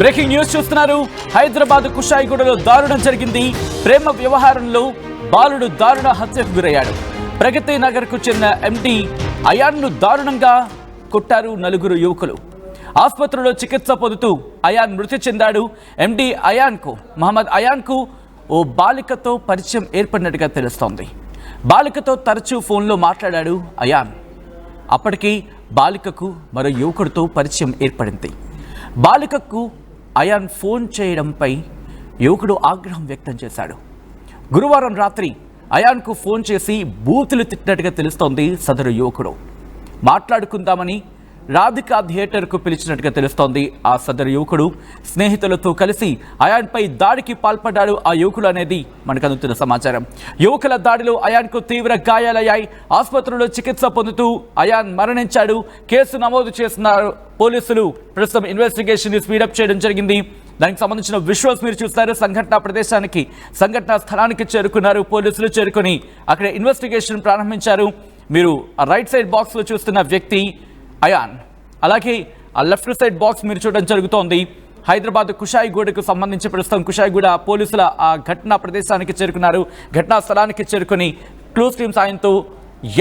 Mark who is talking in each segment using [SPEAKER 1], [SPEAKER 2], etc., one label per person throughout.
[SPEAKER 1] Breaking news చూస్తున్నారు. హైదరాబాద్ కుషాయిగూడలో దారుణం జరిగింది. ప్రేమ వ్యవహారంలో బాలుడు దారుణ హత్యకు గురయ్యాడు. ప్రగతి నగర్ కు చెందిన ఎండి అయాన్ను దారుణంగా కొట్టారు నలుగురు యువకులు. ఆసుపత్రిలో చికిత్స పొందుతూ అయాన్ మృతి చెందాడు. ఎండి మహమ్మద్ అయాన్కు ఓ బాలికతో పరిచయం ఏర్పడినట్టుగా తెలుస్తోంది. బాలికతో తరచూ ఫోన్లో మాట్లాడాడు అయాన్. అప్పటికి బాలికకు మరో యువకుడితో పరిచయం ఏర్పడింది. బాలికకు అయాన్ ఫోన్ చేయడంపై యువకుడు ఆగ్రహం వ్యక్తం చేశాడు. గురువారం రాత్రి అయాన్కు ఫోన్ చేసి బూతులు తిట్టినట్టుగా తెలుస్తోంది. సదరు యువకుడు మాట్లాడుకుందామని రాధికా థియేటర్కు పిలిచినట్టుగా తెలుస్తోంది. ఆ సదరు యువకుడు స్నేహితులతో కలిసి అయాన్పై దాడికి పాల్పడ్డాడు. ఆ యువకుడు అనేది మనకు అందుతున్న సమాచారం. యువకుల దాడిలో అయాన్కు తీవ్ర గాయాలయ్యాయి. ఆసుపత్రిలో చికిత్స పొందుతూ అయాన్ మరణించాడు. కేసు నమోదు చేస్తున్నారు పోలీసులు. ప్రస్తుతం ఇన్వెస్టిగేషన్ స్పీడప్ చేయడం జరిగింది. దానికి సంబంధించిన విజువల్స్ మీరు చూస్తారు. సంఘటనా స్థలానికి చేరుకున్నారు పోలీసులు. చేరుకొని అక్కడ ఇన్వెస్టిగేషన్ ప్రారంభించారు. మీరు రైట్ సైడ్ బాక్స్ లో చూస్తున్న వ్యక్తి అయాన్, అలాగే ఆ లెఫ్ట్ సైడ్ బాక్స్ మీరు చూడడం జరుగుతోంది. హైదరాబాద్ కుషాయిగూడకు సంబంధించి ప్రస్తుతం కుషాయిగూడ పోలీసుల ఆ ఘటనా ప్రదేశానికి చేరుకున్నారు. ఘటనా స్థలానికి చేరుకుని క్లూస్ టీమ్ సాయంతో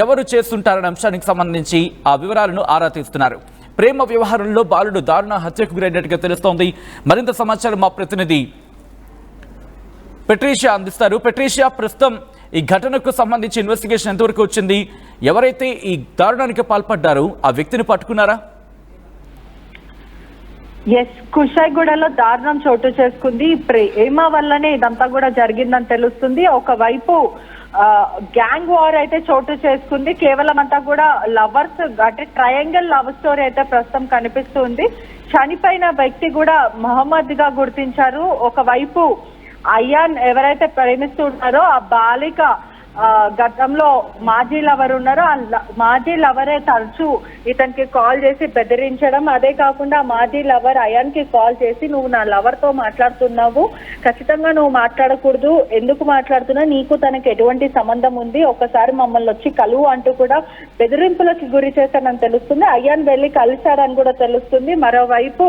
[SPEAKER 1] ఎవరు చేస్తుంటారనే అంశానికి సంబంధించి ఆ వివరాలను ఆరా తీస్తున్నారు. ప్రేమ వ్యవహారంలో బాలుడు దారుణ హత్యకు గురైనట్టుగా తెలుస్తోంది. మరింత సమాచారం మా ప్రతినిధి పెట్రీషియా అందిస్తారు. పెట్రీషియా, ప్రస్తుతం ఈ ఘటనకు సంబంధించి ఇన్వెస్టిగేషన్ ఎంతవరకు వచ్చింది? ఎవరైతే ఈ దారుణానికి పాల్పడ్డారో ఆ వ్యక్తిని పట్టుకున్నారా?
[SPEAKER 2] కుషాయిగూడలో దారుణం చోటు చేసుకుంది. ప్రేమ వల్లనే ఇదంతా కూడా జరిగిందని తెలుస్తుంది. ఒకవైపు గ్యాంగ్ వార్ అయితే చోటు చేసుకుంది. కేవలం అంతా కూడా లవర్స్ అంటే ట్రయాంగిల్ లవ్ స్టోరీ అయితే ప్రస్తుతం కనిపిస్తుంది. చనిపోయిన వ్యక్తి కూడా మహమ్మద్ గా గుర్తించారు. ఒకవైపు అయాన్ ఎవరైతే ప్రేమిస్తున్నారో ఆ బాలిక గతంలో మాజీ లవర్ ఉన్నారో ఆ మాజీ లవరే తరచూ ఇతనికి కాల్ చేసి బెదిరించడం. అదే కాకుండా మాజీ లవర్ అయాన్ కి కాల్ చేసి నువ్వు నా లవర్ తో మాట్లాడుతున్నావు, ఖచ్చితంగా నువ్వు మాట్లాడకూడదు, ఎందుకు మాట్లాడుతున్నా, నీకు తనకి ఎటువంటి సంబంధం ఉంది, ఒక్కసారి మమ్మల్ని వచ్చి కలువు అంటూ కూడా బెదిరింపులకు గురి చేశానని తెలుస్తుంది. అయాన్ వెళ్ళి కలిశారని కూడా తెలుస్తుంది. మరోవైపు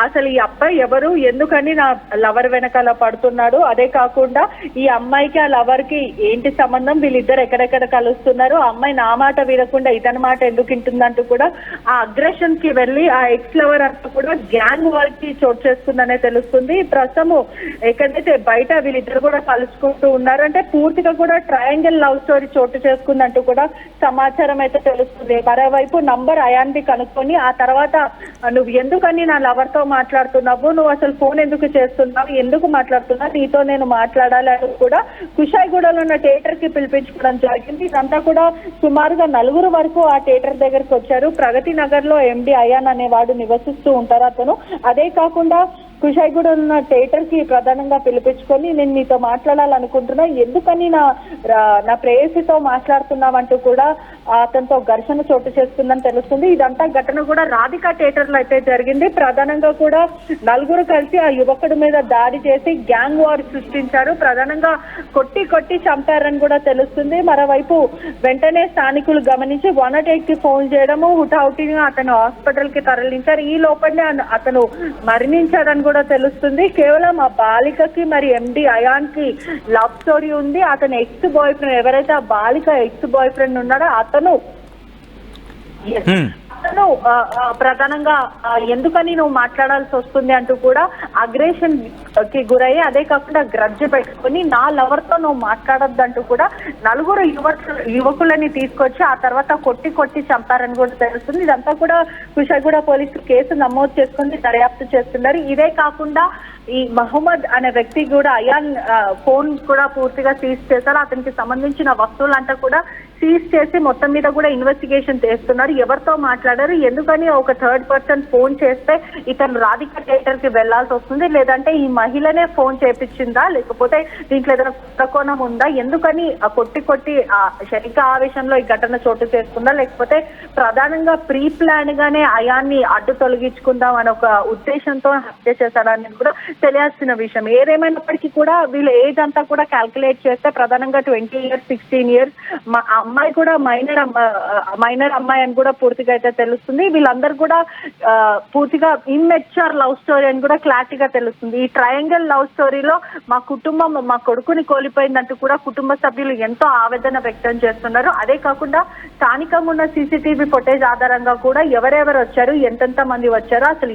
[SPEAKER 2] అసలు ఈ అబ్బాయి ఎవరు, ఎందుకని నా లవర్ వెనకాల పడుతున్నాడు, అదే కాకుండా ఈ అమ్మాయికి ఆ లవర్ కి ఏంటి సంబంధం, వీళ్ళిద్దరు ఎక్కడెక్కడ కలుస్తున్నారు, ఆ అమ్మాయి నా మాట వినకుండా ఇతని మాట ఎందుకు వింటుందంటూ కూడా ఆ అగ్రెషన్ కి వెళ్ళి ఆ ఎక్స్ లవర్ అంతా కూడా గ్యాంగ్ వార్ కి చోటు చేసుకుందనే తెలుస్తుంది. ప్రస్తుతము ఎక్కడైతే బయట వీళ్ళిద్దరు కూడా కలుసుకుంటూ ఉన్నారు అంటే పూర్తిగా కూడా ట్రయాంగిల్ లవ్ స్టోరీ చోటు చేసుకుందంటూ కూడా సమాచారం అయితే తెలుస్తుంది. మరోవైపు నంబర్ అయాన్ది కనుక్కొని ఆ తర్వాత నువ్వు ఎందుకని నా లవర్తో మాట్లాడుతున్నావు, నువ్వు అసలు ఫోన్ ఎందుకు చేస్తున్నావు, ఎందుకు మాట్లాడుతున్నావు, నీతో నేను మాట్లాడాలి అని కూడా కుషాయిగూడలో ఉన్న థియేటర్ కి పిలిపించుకోవడం జరిగింది. ఇదంతా కూడా సుమారుగా 4 వరకు ఆ థియేటర్ దగ్గరకు వచ్చారు. ప్రగతి నగర్ లో ఎండి అయాన్ అనేవాడు నివసిస్తూ ఉంటారు అతను. అదే కాకుండా కుషాయిగూడ ఉన్న థియేటర్ కి ప్రధానంగా పిలిపించుకొని నేను నీతో మాట్లాడాలనుకుంటున్నా, ఎందుకని నా ప్రేయసితో మాట్లాడుతున్నావంటూ కూడా అతనితో ఘర్షణ చోటు చేసుకుందని తెలుస్తుంది. ఇదంతా ఘటన కూడా రాధికా థియేటర్ లో అయితే జరిగింది. ప్రధానంగా కూడా 4 కలిసి ఆ యువకుడి మీద దాడి చేసి గ్యాంగ్ వార్ సృష్టించారు. ప్రధానంగా కొట్టి చంపారని కూడా తెలుస్తుంది. మరోవైపు వెంటనే స్థానికులు గమనించి 108 కి ఫోన్ చేయడము, హుటాహుటిగా అతను హాస్పిటల్ కి తరలించారు. ఈ లోపలనే అతను మరణించారని కూడా తెలుస్తుంది. కేవలం ఆ బాలికకి మరి ఎండి అయాన్ కి లవ్ స్టోరీ ఉంది. అతను ఎక్స్ బాయ్ ఫ్రెండ్, ఎవరైతే ఆ బాలిక ఎక్స్ బాయ్ ఫ్రెండ్ ఉన్నాడో అతను ప్రధానంగా ఎందుకని నువ్వు మాట్లాడాల్సి వస్తుంది అంటూ కూడా అగ్రెషన్ కి గురయ్యి, అదే కాకుండా గ్రడ్జ్ పెట్టుకుని నా లవర్ తో నువ్వు మాట్లాడొద్దంటూ కూడా 4 యువకులని తీసుకొచ్చి ఆ తర్వాత కొట్టి చంపారని కూడా తెలుస్తుంది. ఇదంతా కూడా కుషాయిగూడ పోలీసులు కేసు నమోదు చేసుకుని దర్యాప్తు చేస్తున్నారు. ఇదే కాకుండా ఈ మహమ్మద్ అనే వ్యక్తి కూడా అయాన్ ఫోన్ కూడా పూర్తిగా సీజ్ చేశారు. అతనికి సంబంధించిన వస్తువులంతా కూడా సీజ్ చేసి మొత్తం మీద కూడా ఇన్వెస్టిగేషన్ చేస్తున్నారు. ఎవరితో మాట్లాడారు, ఎందుకని ఒక థర్డ్ పర్సన్ ఫోన్ చేస్తే ఇతను రాధికా థియేటర్ కి వెళ్లాల్సి వస్తుంది, లేదంటే ఈ మహిళనే ఫోన్ చేపించిందా, లేకపోతే దీంట్లో ఏదైనా కుట్రకోణం ఉందా, ఎందుకని కొట్టి శనిక ఆవేశంలో ఈ ఘటన చోటు చేసుకుందా, లేకపోతే ప్రధానంగా ప్రీ ప్లాన్ గానే అయాన్ని అడ్డు తొలగించుకుందాం అనే ఒక ఉద్దేశంతో హత్య చేశారనేది కూడా తెలియాల్సిన విషయం. ఏదేమైనప్పటికీ కూడా వీళ్ళ ఏజ్ అంతా కూడా క్యాల్కులేట్ చేస్తే ప్రధానంగా 20 years 16 years, అమ్మాయి కూడా మైనర్ అమ్మాయి అని కూడా పూర్తిగా అయితే తెలుస్తుంది. వీళ్ళందరూ కూడా పూర్తిగా ఇమ్మెచ్యూర్ లవ్ స్టోరీ అని కూడా క్లారిటీగా తెలుస్తుంది. ఈ ట్రయాంగిల్ లవ్ స్టోరీలో మా కుటుంబం మా కొడుకుని కోల్పోయిందంటూ కూడా కుటుంబ సభ్యులు ఎంతో ఆవేదన వ్యక్తం చేస్తున్నారు. అదే కాకుండా స్థానికంగా ఉన్న సీసీటీవీ ఫుటేజ్ ఆధారంగా కూడా ఎవరెవరు వచ్చారు, ఎంతెంత మంది వచ్చారు, అసలు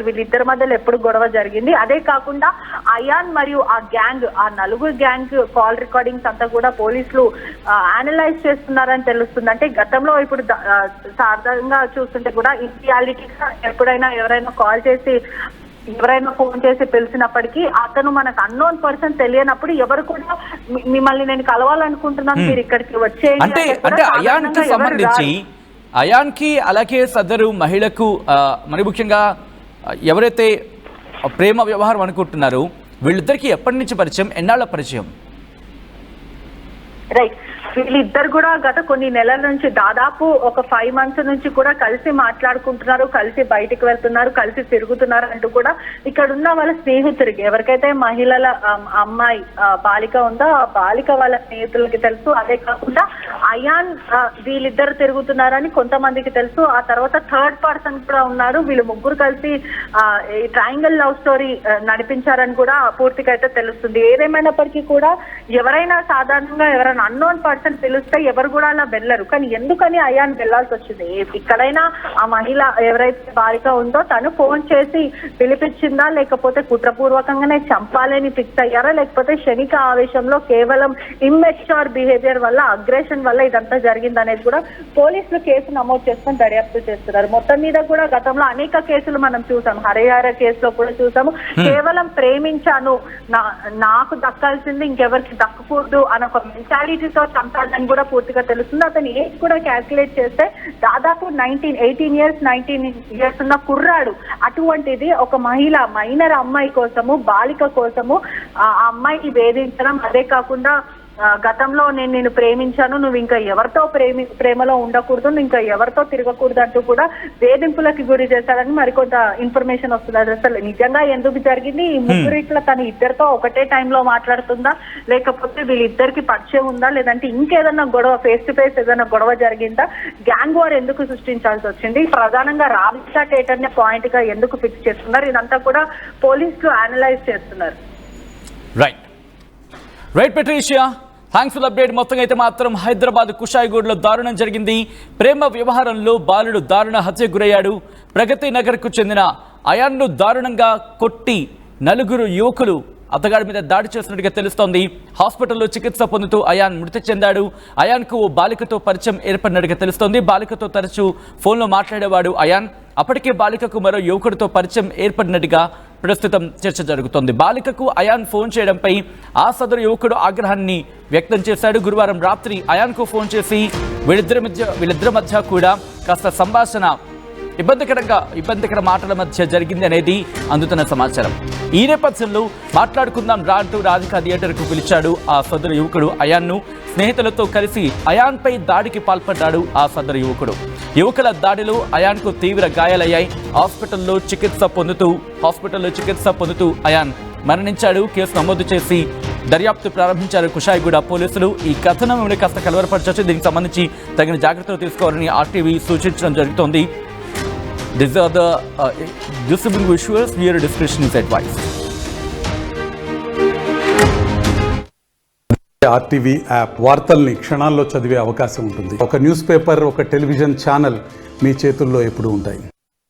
[SPEAKER 2] వీళ్ళిద్దరి మధ్యలో ఎప్పుడు గొడవ జరిగింది, అదే కాకుండా అయాన్ మరియు ఆ గ్యాంగ్, ఆ నలుగురు గ్యాంగ్ కాల్ రికార్డింగ్స్ అంతా కూడా పోలీసులు అనలైజ్ చేస్తున్నారని తెలుస్తుంది. అంటే గతంలో ఇప్పుడు సాధారణంగా చూస్తుంటే కూడా ఇన్రియాలిటీగా ఎప్పుడైనా ఎవరైనా కాల్ చేసి ఎవరైనా ఫోన్ చేసి పిలిచినప్పటికీ అతను మనకు అన్నోన్ పర్సన్ తెలియనప్పుడు ఎవరు కూడా మిమ్మల్ని నేను కలవాలనుకుంటున్నాను మీరు ఇక్కడికి వచ్చేయండి
[SPEAKER 1] అంటే అయాన్కి సంబంధించి అయాన్కి అలాగే సదరు మహిళకు మరి ముఖ్యంగా ఎవరైతే ప్రేమ వ్యవహారం అనుకుంటున్నారో వీళ్ళిద్దరికి ఎప్పటి నుంచి పరిచయం, ఎన్నాళ్ళ పరిచయం?
[SPEAKER 2] రైట్, వీళ్ళిద్దరు కూడా గత కొన్ని నెలల నుంచి దాదాపు ఒక 5 months నుంచి కూడా కలిసి మాట్లాడుకుంటున్నారు, కలిసి బయటికి వెళ్తున్నారు, కలిసి తిరుగుతున్నారు అంటూ కూడా ఇక్కడ ఉన్న వాళ్ళ స్నేహితుడికి, ఎవరికైతే మహిళల అమ్మాయి బాలిక ఉందో ఆ బాలిక వాళ్ళ స్నేహితులకి తెలుసు. అదే కాకుండా అయాన్ వీళ్ళిద్దరు తిరుగుతున్నారని కొంతమందికి తెలుసు. ఆ తర్వాత థర్డ్ పర్సన్ కూడా ఉన్నారు. వీళ్ళు ముగ్గురు కలిసి ఈ ట్రయాంగిల్ లవ్ స్టోరీ నడిపించారని కూడా పూర్తిగా అయితే తెలుస్తుంది. ఏదేమైనప్పటికీ కూడా ఎవరైనా సాధారణంగా ఎవరైనా అన్నోన్ పర్సన్ పిలిస్తే ఎవరు కూడా అలా వెళ్ళరు. కానీ ఎందుకని అయాన్ వెళ్లాల్సి వచ్చింది? ఇక్కడైనా ఆ మహిళ ఎవరైతే బాలిక ఉందో తను ఫోన్ చేసి పిలిపించిందా, లేకపోతే కుట్రపూర్వకంగానే చంపాలని ఫిక్స్ అయ్యారా, లేకపోతే క్షణిక ఆవేశంలో కేవలం ఇమ్మెచ్యూర్ బిహేవియర్ వల్ల, అగ్రెషన్ వల్ల ఇదంతా జరిగిందనేది కూడా పోలీసులు కేసు నమోదు చేసుకుని దర్యాప్తు చేస్తున్నారు. మొత్తం మీద కూడా గతంలో అనేక కేసులు మనం చూసాం, హరిహర కేసులో కూడా చూసాము. కేవలం ప్రేమించాను, నాకు దక్కాల్సింది ఇంకెవరికి దక్కకూడదు అన్న ఒక మెంటాలిటీతో చంపాలని కూడా పూర్తిగా తెలుస్తుంది. అతని ఏజ్ కూడా క్యాల్కులేట్ చేస్తే దాదాపు 18 years 19 years ఉన్న కుర్రాడు. అటువంటిది ఒక మహిళ మైనర్ అమ్మాయి కోసము, బాలిక కోసము ఆ అమ్మాయిని వేధించడం, అదే కాకుండా గతంలో నేను ప్రేమించాను, నువ్వు ఇంకా ఎవరితో ప్రేమలో ఉండకూడదు, నువ్వు ఇంకా ఎవరితో తిరగకూడదు అంటూ కూడా వేధింపులకి గురి చేశారని మరికొంత ఇన్ఫర్మేషన్ వస్తుంది. అసలు నిజంగా ఎందుకు జరిగింది? ఈ ముగ్గురిట్లో తను ఇద్దరితో ఒకటే టైంలో మాట్లాడుతుందా, లేకపోతే వీళ్ళిద్దరికి పరిచయం ఉందా, లేదంటే ఇంకేదన్నా గొడవ, ఫేస్ టు ఫేస్ ఏదైనా గొడవ జరిగిందా, గ్యాంగ్ వార్ ఎందుకు సృష్టించాల్సి వచ్చింది, ప్రధానంగా రాబితా టేటర్ నే పాయింట్ గా ఎందుకు ఫిక్స్ చేస్తున్నారు, ఇదంతా కూడా పోలీసులు అనలైజ్ చేస్తున్నారు.
[SPEAKER 1] Right Patricia, thanks for update. మొత్తంగా అయితే మాత్రం హైదరాబాద్ కుషాయిగూడలో దారుణం జరిగింది. ప్రేమ వ్యవహారంలో బాలుడు దారుణ హత్యకు గురయ్యాడు. ప్రగతి నగర్కు చెందిన అయాన్ను దారుణంగా కొట్టి నలుగురు యువకులు అతగాడి మీద దాడి చేసినట్టుగా తెలుస్తోంది. హాస్పిటల్లో చికిత్స పొందుతూ అయాన్ మృతి చెందాడు. అయాన్కు ఓ బాలికతో పరిచయం ఏర్పడినట్టుగా తెలుస్తోంది. బాలికతో తరచూ ఫోన్లో మాట్లాడేవాడు అయాన్. అప్పటికే బాలికకు మరో యువకుడితో పరిచయం ఏర్పడినట్టుగా ప్రస్తుతం చర్చ జరుగుతోంది. బాలికకు అయాన్ ఫోన్ చేయడంపై ఆ సదరు యువకుడు ఆగ్రహాన్ని వ్యక్తం చేశాడు. గురువారం రాత్రి అయాన్కు ఫోన్ చేసి వీళ్ళిద్దరి మధ్య కూడా కాస్త సంభాషణ ఇబ్బందికర మాటల మధ్య జరిగింది అనేది అందుతున్న సమాచారం. ఈ నేపథ్యంలో మాట్లాడుకుందాం రా అంటూ రాధికా థియేటర్కు పిలిచాడు ఆ సదరు యువకుడు అయాన్ను. స్నేహితులతో కలిసి అయాన్పై దాడికి పాల్పడ్డాడు ఆ సదరు యువకుడు. యువకుల దాడిలో అయాన్కు తీవ్ర గాయాలయ్యాయి. హాస్పిటల్లో చికిత్స పొందుతూ అయాన్ మరణించాడు. కేసు నమోదు చేసి దర్యాప్తు ప్రారంభించారు కుషాయిగూడ పోలీసులు. ఈ కథనం కాస్త కలవరపరచవచ్చు. దీనికి సంబంధించి తగిన జాగ్రత్తలు తీసుకోవాలని ఆర్టీవీ సూచించడం జరుగుతోంది. These are the disturbing visuals. Here discretion is advised.
[SPEAKER 3] RTV app వార్తల్ని క్షణాల్లో చదివే అవకాశం ఉంటుంది. ఒక న్యూస్ పేపర్, ఒక టెలివిజన్ ఛానల్ మీ చేతుల్లో ఎప్పుడూ ఉంటాయి.